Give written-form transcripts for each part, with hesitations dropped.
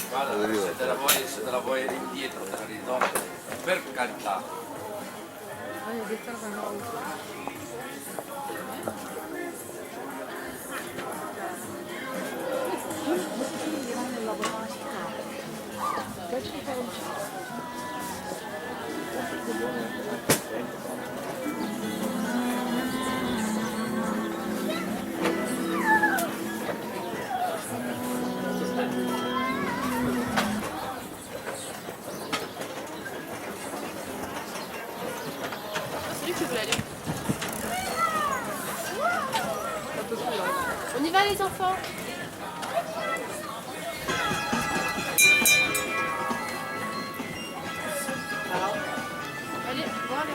Guarda, se te la vuoi indietro, te la ridò. Per carità. On y va les enfants. Allez, voilà.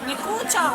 Mikuccia!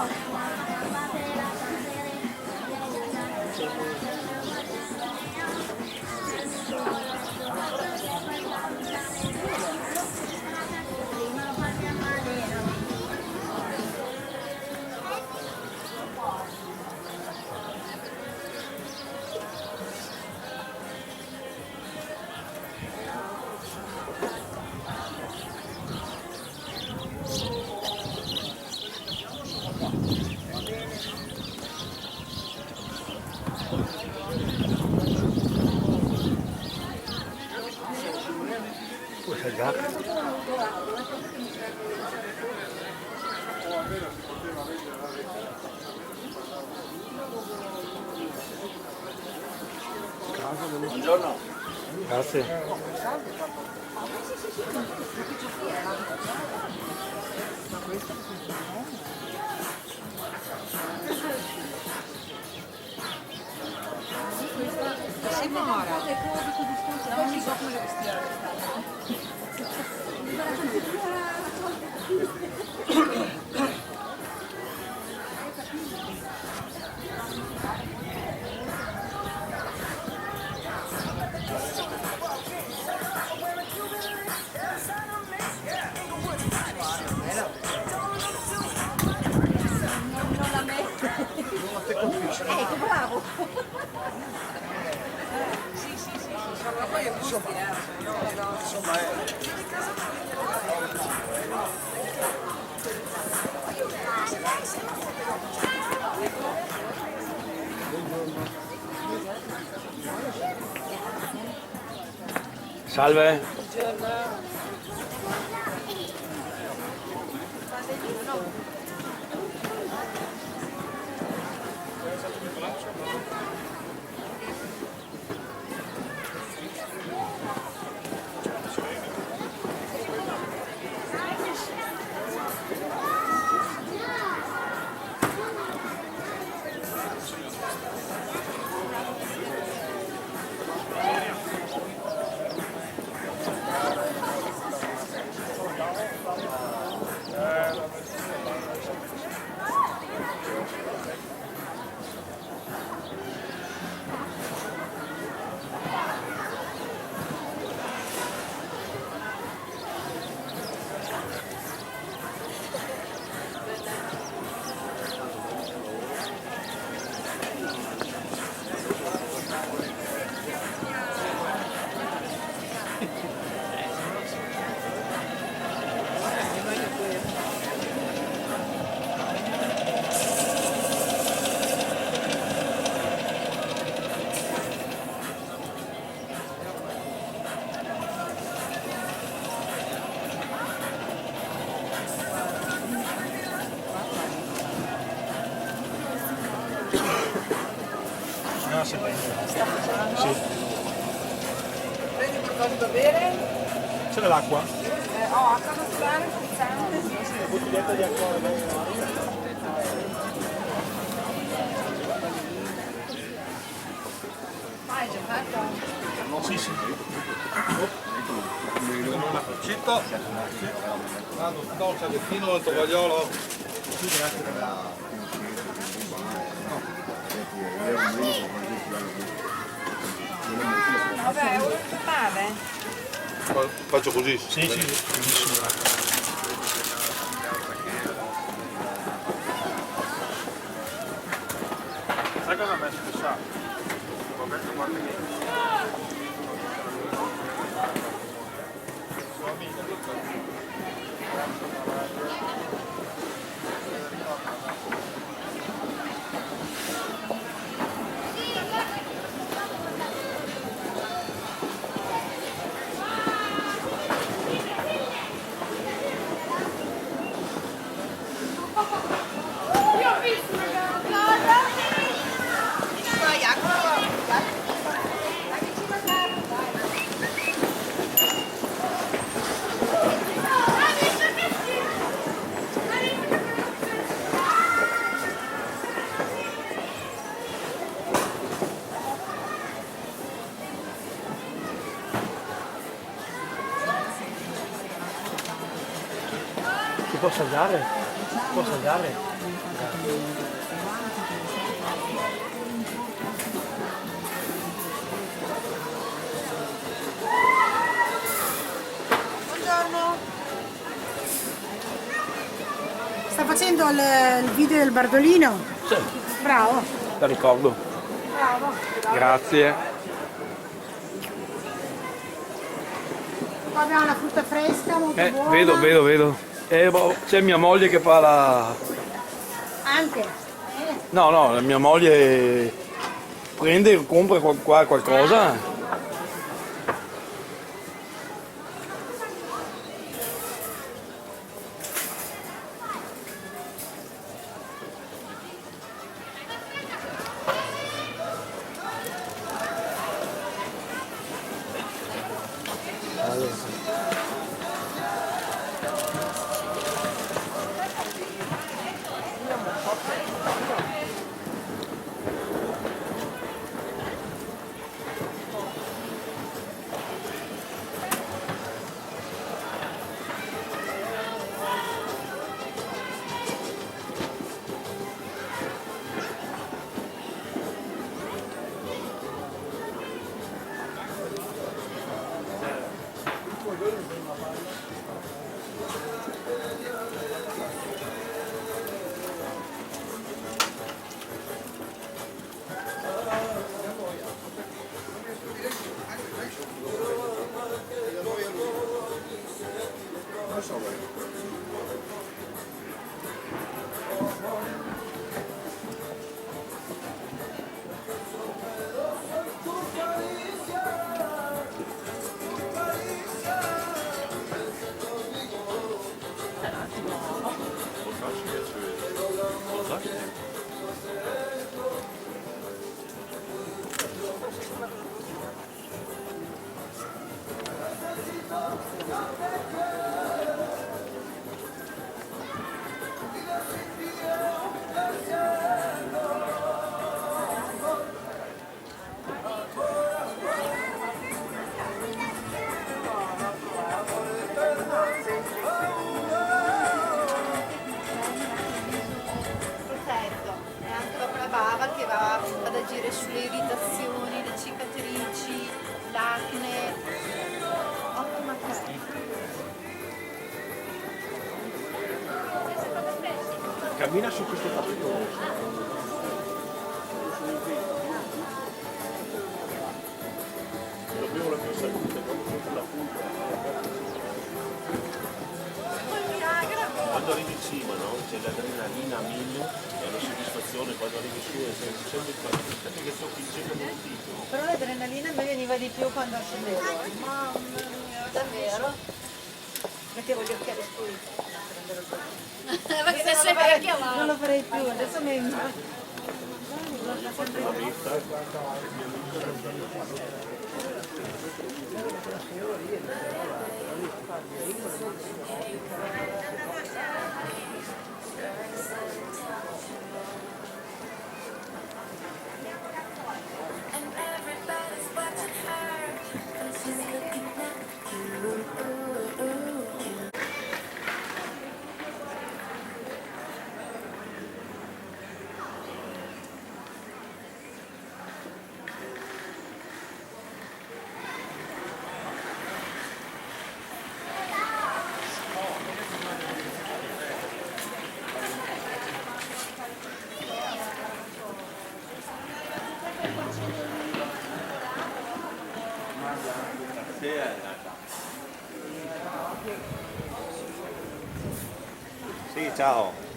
Buongiorno. Grazie. Ecco, bravo! Ma poi è insomma, Salve. No, sì. prendi qualcosa da bere? C'è dell'acqua? Ho acqua naturale, frizzante. Una bottiglietta di acqua. Hai già fatto? Sì, sì. Una freccetta. Vado, dolce, gattino, il tovagliolo. Sì, grazie. Vabbè, vuoi fumare? Faccio così? Sì, sì, benissimo. l'aveva messo il sacco. Ti posso assaggiare? Posso assaggiare? Buongiorno. Sta facendo il video del Bardolino? Sì, Bravo. la ricordo. Bravo. Grazie. Qua abbiamo la frutta fresca, molto buona. Vedo. C'è mia moglie che fa la... Anche. No, la mia moglie prende e compra qua qualcosa. Protetto, e anche dopo la bava che va ad agire sulle irritazioni, le cicatrici, l'acne. Ottima crema. Cammina su questo tappeto rosso. Dobbiamo la più salute, quando la punta. Quando arrivi in cima, no? C'è l'adrenalina a 1000 e la soddisfazione quando arrivi su e sempre il che tocchi il cielo del dito. Però l'adrenalina a me veniva di più quando scendevo. Mamma mia, davvero? Mettevo gli occhiali scuri. Perché se vecchia non lo farei più, adesso mi... ciao.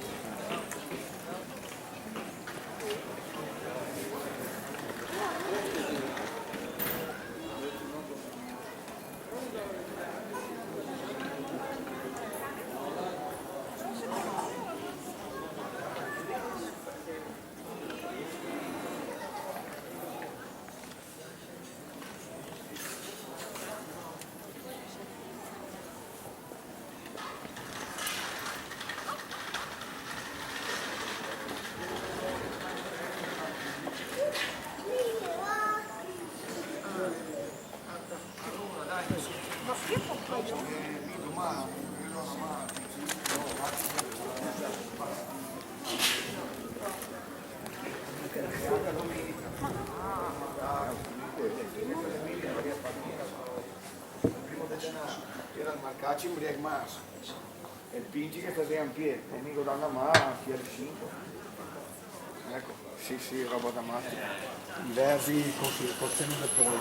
Erano marcati in break mas e il Pinci che faceva in piedi, amico dalla mano, chi era 5. Ecco, sì, roba da matti. Diversi porzioni del pollo.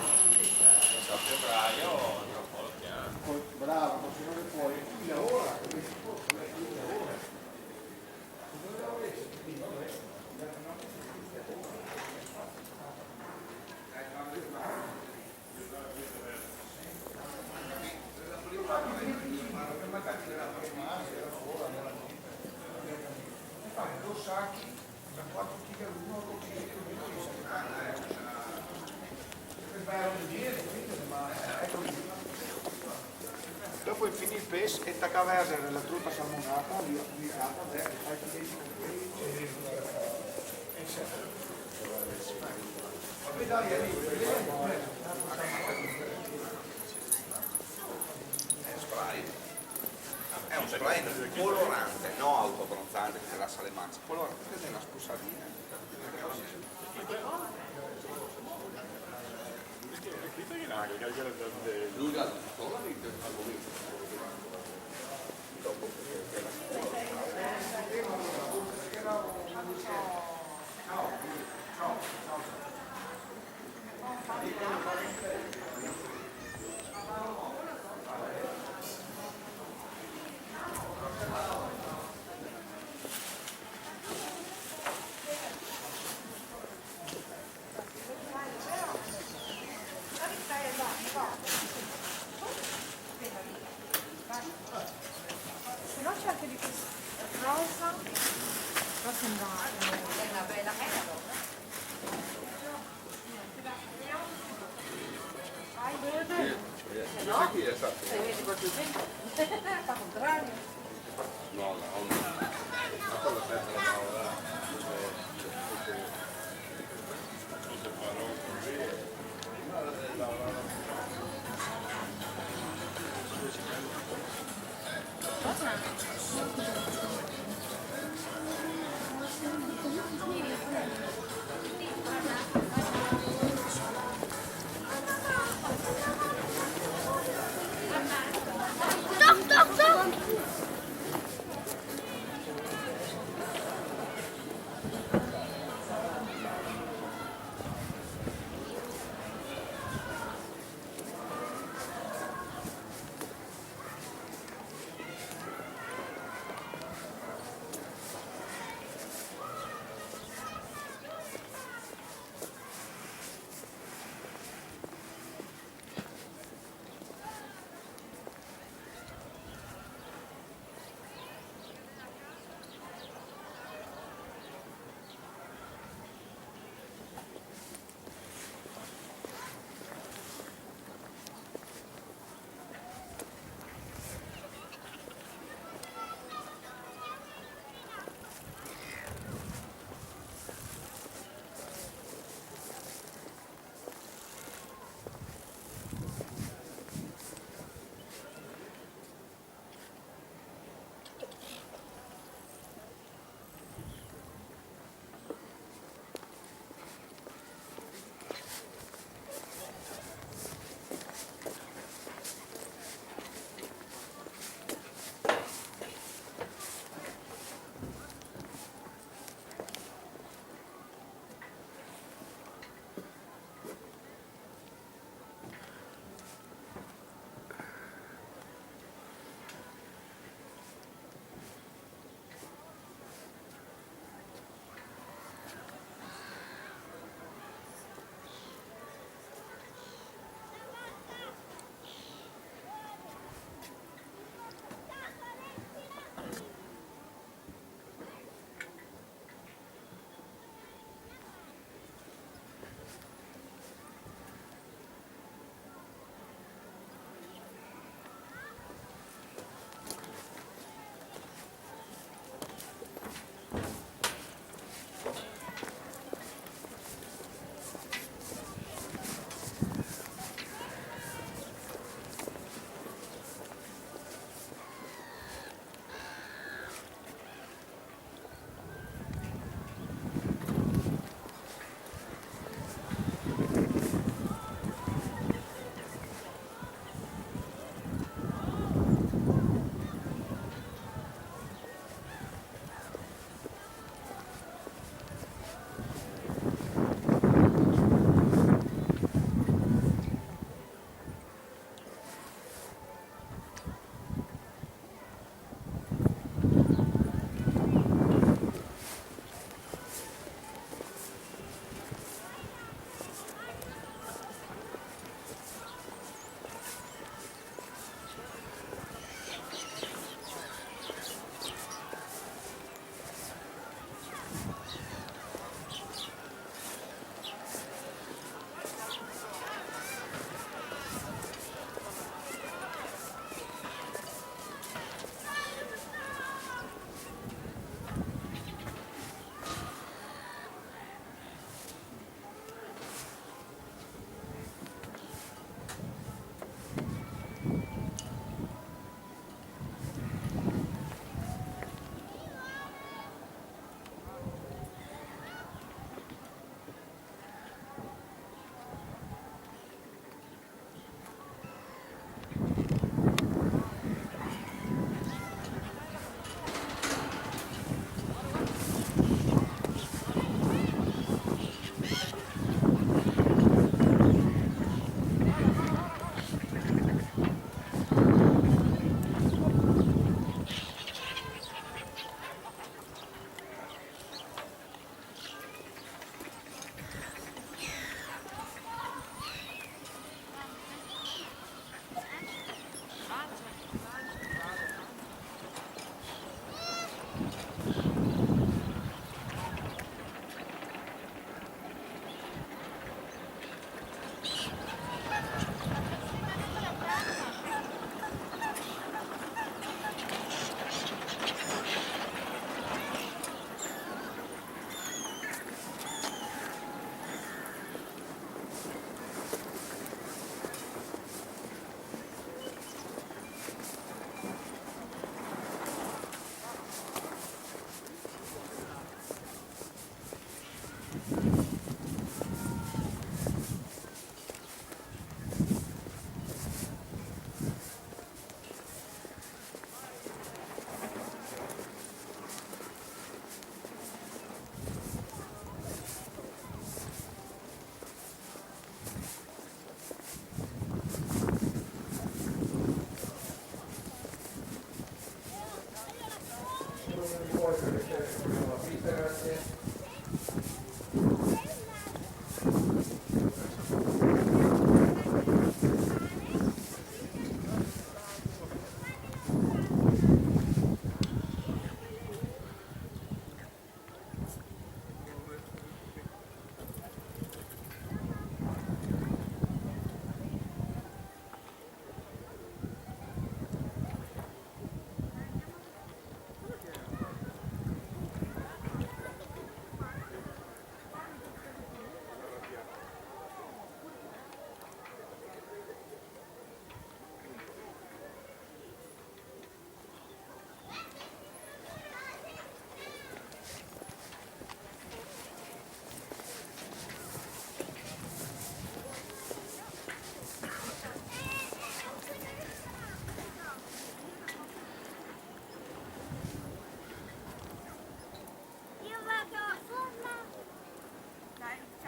Brava, continuare poi. Ora, dopo finì il pesce e attaccava a essere la truppa salmonata, lì applicata, fai che devi con quelli. Vabbè dai, È un spray colorante, no autobronzante che rassa le mani, colorante nella spussadina. Lui l'ha detto, la vita al momento. Se no c'è anche di questo rosa, però sembra una bella No? Chi è stato? Se vedi proprio bene. Al contrario. No, quello senza la parola.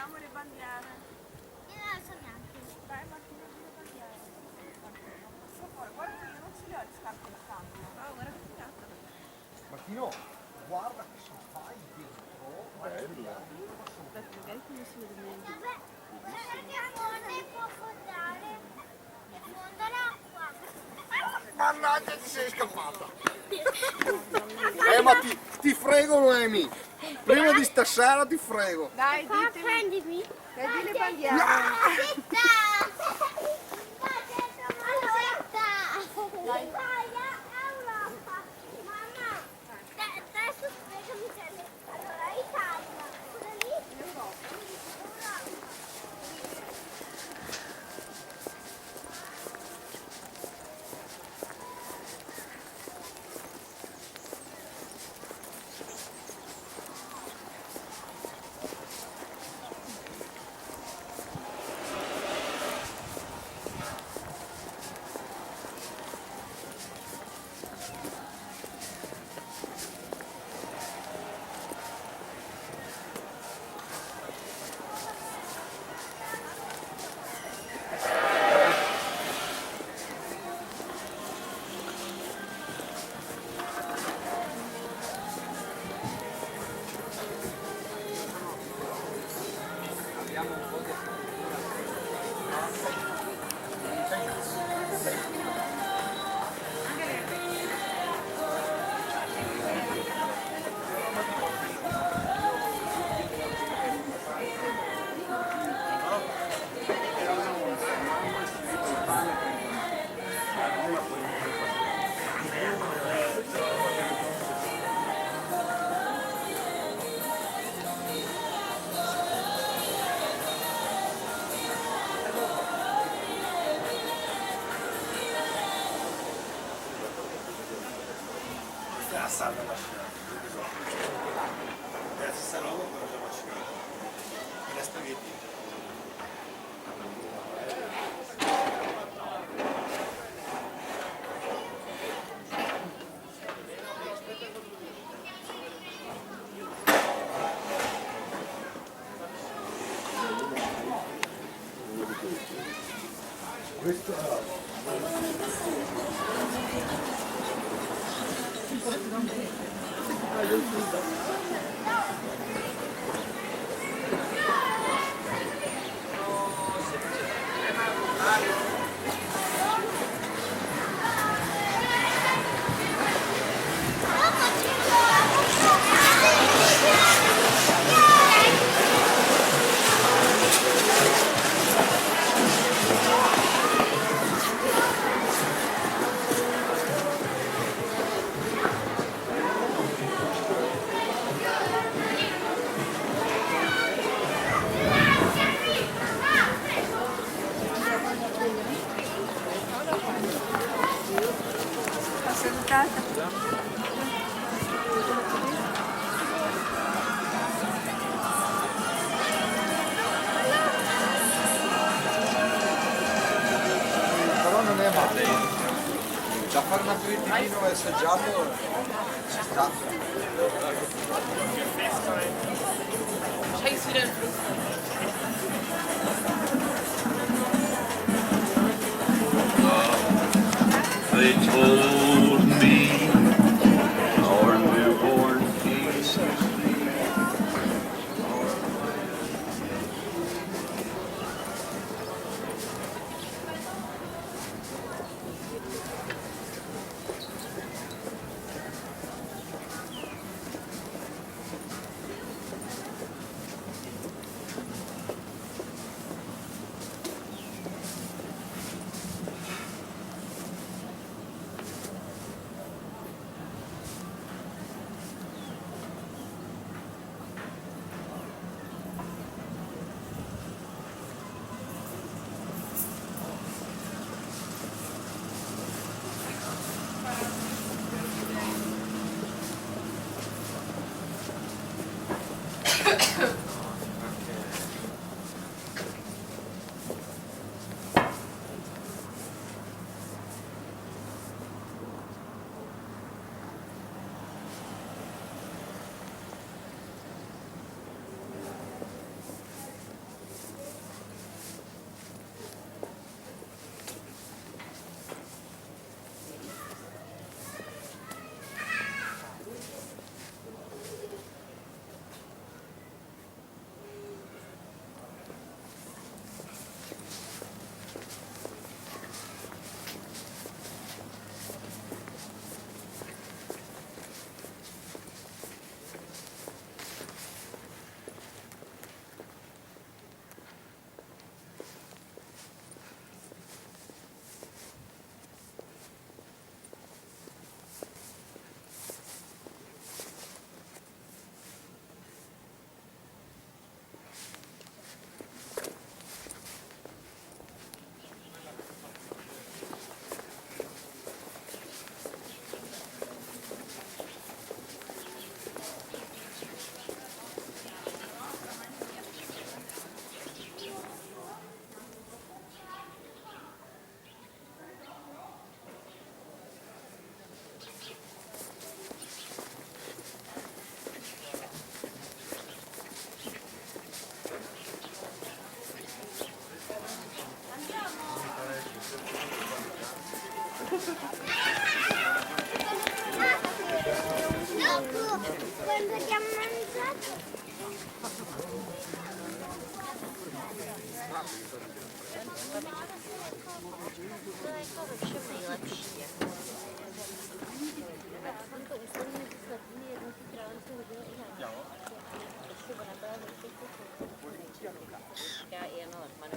Facciamo le bandiere. Io non so neanche. Dai Martina, le bandiere. Guarda che io non ce le ho le scarpe da campo. Ah, guarda che figata. Martino, guarda che si fai dentro. Aspetta, magari come si vede meglio. Vabbè, perché fonda può fondare. E fonda l'acqua. Mannaggia, ti sei scappata. Ma ti frego Noemi. Prima di stasera ti frego. Dai, Qua ditemi. prendimi. Vedi le bandiere. Aspetta! Dai. Europa. Mamma, adesso spiegami se allora Italia. Cosa lì? Europa. Però non è male. Da fare un aperitivino e assaggiarlo ci sta. They told me our newborn king shall sleep. Ja, enough, maar